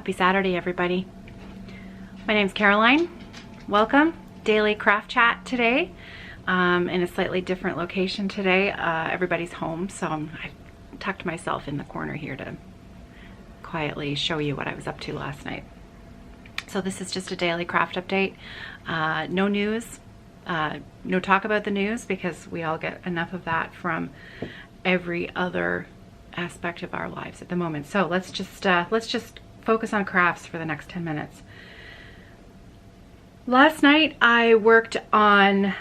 Happy Saturday, everybody. My name's Caroline. Welcome. Daily craft chat today in a slightly different location today. Everybody's home, so I tucked myself in the corner here to quietly show you what I was up to last night. So this is just a daily craft update. No news, no talk about the news because we all get enough of that from every other aspect of our lives at the moment. So let's just focus on crafts for the next 10 minutes. Last night I worked on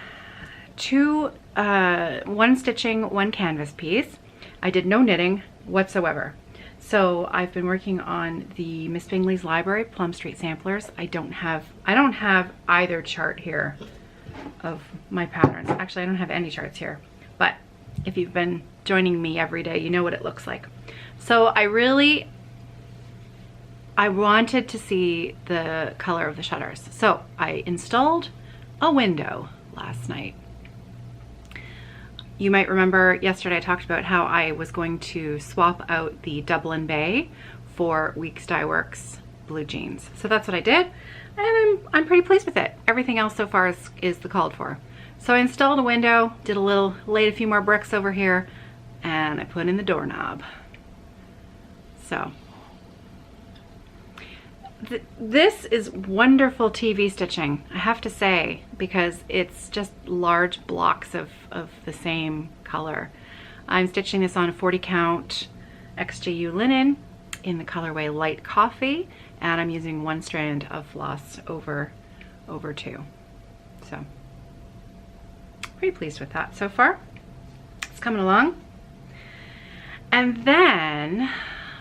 one stitching, one canvas piece. I did no knitting whatsoever. So I've been working on the Miss Bingley's Library Plum Street Samplers. I don't have either chart here of my patterns. Actually, I don't have any charts here, but if you've been joining me every day, you know what it looks like. So I wanted to see the color of the shutters. So I installed a window last night. You might remember yesterday I talked about how I was going to swap out the Dublin Bay for Weeks Dye Works blue jeans. So that's what I did, and I'm pretty pleased with it. Everything else so far is the called for. So I installed a window, laid a few more bricks over here, and I put in the doorknob. So this is wonderful TV stitching, I have to say, because it's just large blocks of the same color. I'm stitching this on a 40 count XJU linen in the colorway Light Coffee, and I'm using one strand of floss over two. So pretty pleased with that so far. It's coming along. And then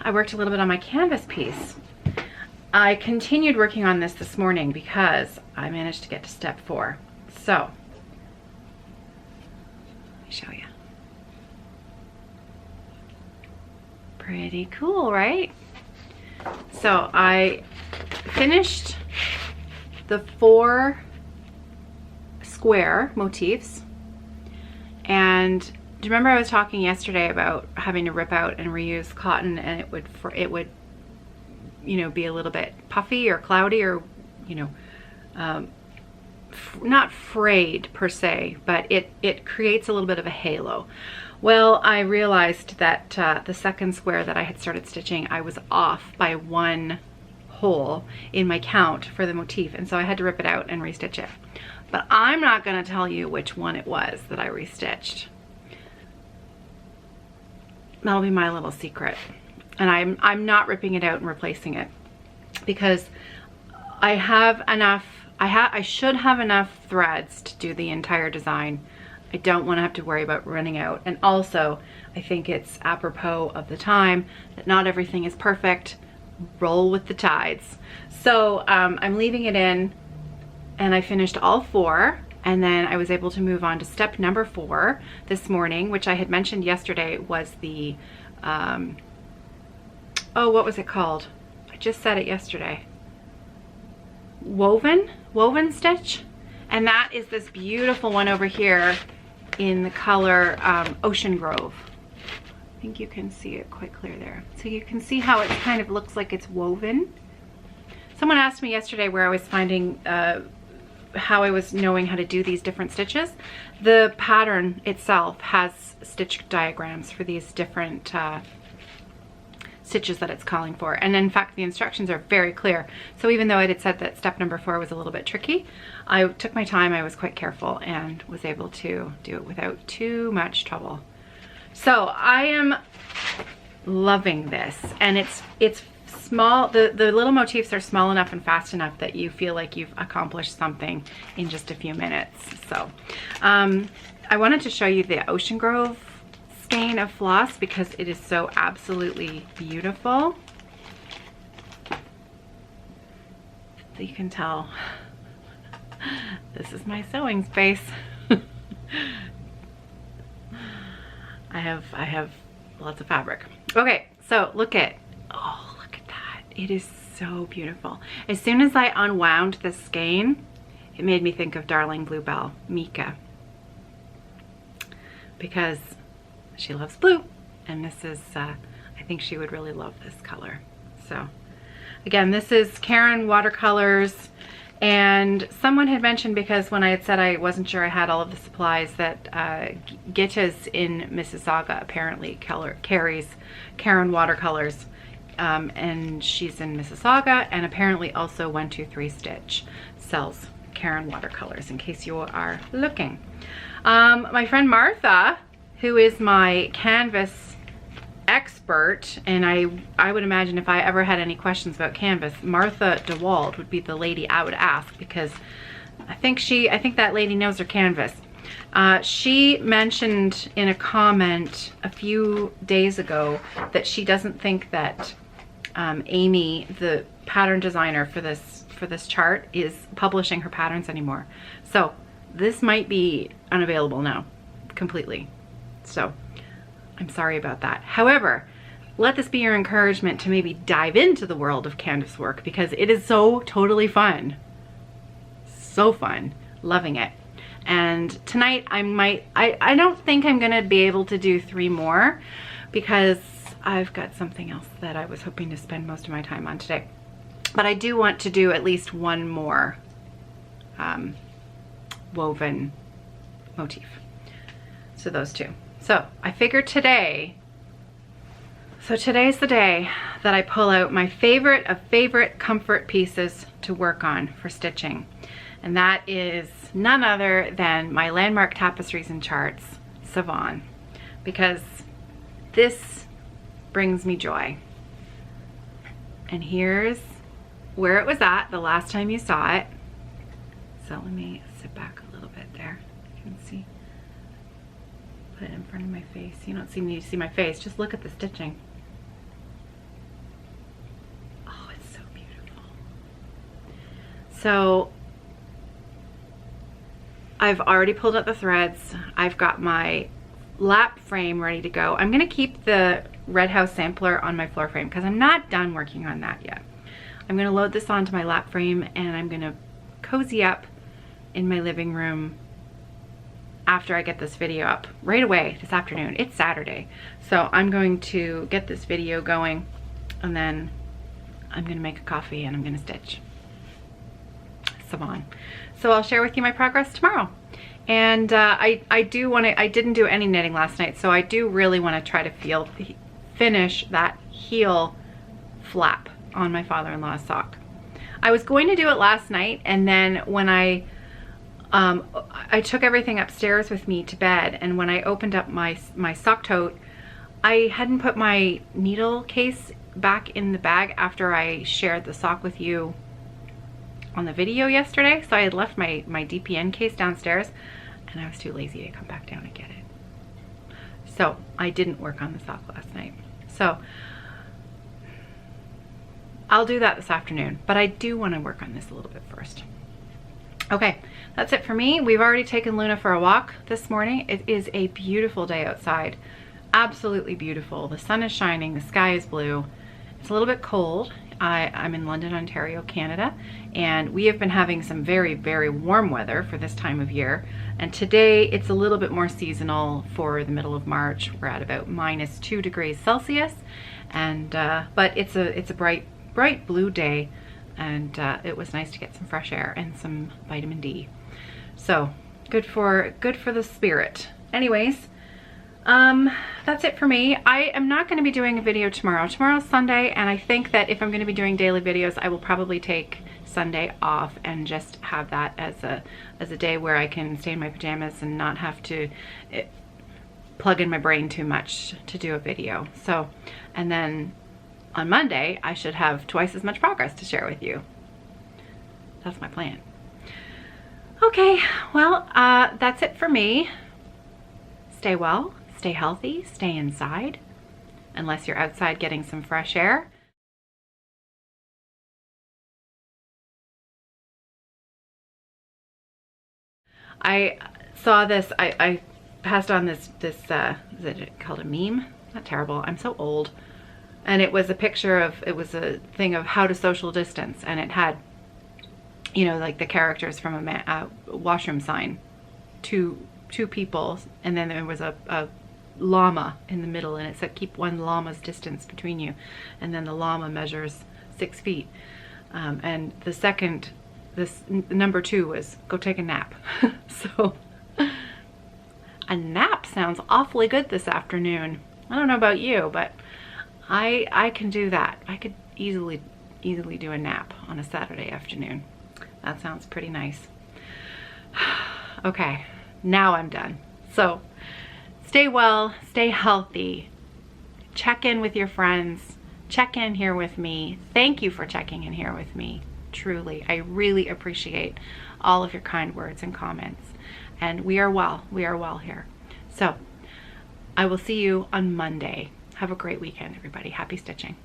I worked a little bit on my canvas piece. I continued working on this morning because I managed to get to step 4. So let me show you. Pretty cool, right? So I finished the 4 square motifs, and do you remember I was talking yesterday about having to rip out and reuse cotton, and it would you know, be a little bit puffy or cloudy, or you know, not frayed per se, but it creates a little bit of a halo. Well, I realized that the second square that I had started stitching, I was off by 1 hole in my count for the motif, and so I had to rip it out and restitch it. But I'm not going to tell you which one it was that I restitched. That'll be my little secret. And I'm not ripping it out and replacing it because I should have enough threads to do the entire design. I don't want to have to worry about running out. And also, I think it's apropos of the time that not everything is perfect. Roll with the tides. So I'm leaving it in, and I finished all 4. And then I was able to move on to step number 4 this morning, which I had mentioned yesterday was the oh, what was it called? I just said it yesterday. Woven stitch. And that is this beautiful one over here in the color Ocean Grove. I think you can see it quite clear there. So you can see how it kind of looks like it's woven. Someone asked me yesterday where I was finding, how I was knowing how to do these different stitches. The pattern itself has stitch diagrams for these different stitches that it's calling for, and in fact the instructions are very clear. So even though I had said that step number 4 was a little bit tricky, I took my time, I was quite careful, and was able to do it without too much trouble. So I am loving this, and it's small. The little motifs are small enough and fast enough that you feel like you've accomplished something in just a few minutes. So I wanted to show you the Ocean Grove skein of floss because it is so absolutely beautiful. So you can tell this is my sewing space. I have lots of fabric. Okay, so look at that. It is so beautiful. As soon as I unwound the skein, it made me think of Darling Bluebell, Mika, because she loves blue, and this is I think she would really love this color. So Again, this is Karen watercolors, and someone had mentioned, because when I had said I wasn't sure I had all of the supplies, that Gitta's in Mississauga apparently carries Karen watercolors, and she's in Mississauga, and apparently also 123 Stitch sells Karen watercolors, in case you are looking. My friend Martha, who is my canvas expert, and I would imagine if I ever had any questions about canvas, Martha DeWald would be the lady I would ask, because I think that lady knows her canvas. She mentioned in a comment a few days ago that she doesn't think that Amy, the pattern designer for this chart, is publishing her patterns anymore. So this might be unavailable now completely. So I'm sorry about that. However, let this be your encouragement to maybe dive into the world of canvas work, because it is so totally fun. So fun. Loving it. And tonight I don't think I'm gonna be able to do 3 more, because I've got something else that I was hoping to spend most of my time on today. But I do want to do at least 1 more woven motif. So those 2. So I figured today's the day that I pull out my favorite of favorite comfort pieces to work on for stitching. And that is none other than my Landmark Tapestries and Charts Savon, because this brings me joy. And here's where it was at the last time you saw it. So let me sit back a little bit there. You can see. Put it in front of my face. You don't need to see my face. Just look at the stitching. Oh, it's so beautiful. So I've already pulled out the threads. I've got my lap frame ready to go. I'm going to keep the Red House sampler on my floor frame because I'm not done working on that yet. I'm going to load this onto my lap frame, and I'm going to cozy up in my living room after I get this video up right away this afternoon. It's Saturday, so I'm going to get this video going, and then I'm going to make a coffee and I'm going to stitch Savon. So I'll share with you my progress tomorrow. And I didn't do any knitting last night, so I do really want to try to finish that heel flap on my father-in-law's sock. I was going to do it last night, and then when I took everything upstairs with me to bed, and when I opened up my sock tote, I hadn't put my needle case back in the bag after I shared the sock with you on the video yesterday. So I had left my DPN case downstairs, and I was too lazy to come back down and get it. So I didn't work on the sock last night. So I'll do that this afternoon, but I do want to work on this a little bit first. Okay, that's it for me. We've already taken Luna for a walk this morning. It is a beautiful day outside. Absolutely beautiful. The sun is shining, the sky is blue. It's a little bit cold. I'm in London, Ontario, Canada, and we have been having some very, very warm weather for this time of year. And today it's a little bit more seasonal for the middle of March. We're at about -2 degrees Celsius, and but it's a bright blue day, and it was nice to get some fresh air and some vitamin D. So good for the spirit. Anyways, that's it for me. I am not going to be doing a video tomorrow. Tomorrow's Sunday, and I think that if I'm going to be doing daily videos, I will probably take Sunday off and just have that as a day where I can stay in my pajamas and not have to plug in my brain too much to do a video. So, and then on Monday, I should have twice as much progress to share with you. That's my plan. Okay, well, that's it for me. Stay well, stay healthy, stay inside, unless you're outside getting some fresh air. I saw this, I passed on this is it called a meme? Not terrible, I'm so old. And it was a picture of, it was a thing of how to social distance, and it had, you know, like the characters from a washroom sign, two people, and then there was a llama in the middle, and it said keep 1 llama's distance between you, and then the llama measures 6 feet. And number 2 was go take a nap. So a nap sounds awfully good this afternoon. I don't know about you, but I can do that. I could easily do a nap on a Saturday afternoon. That sounds pretty nice. Okay, now I'm done. So stay well, stay healthy, check in with your friends, check in here with me. Thank you for checking in here with me. Truly, I really appreciate all of your kind words and comments. And we are well here. So I will see you on Monday. Have a great weekend, everybody. Happy stitching.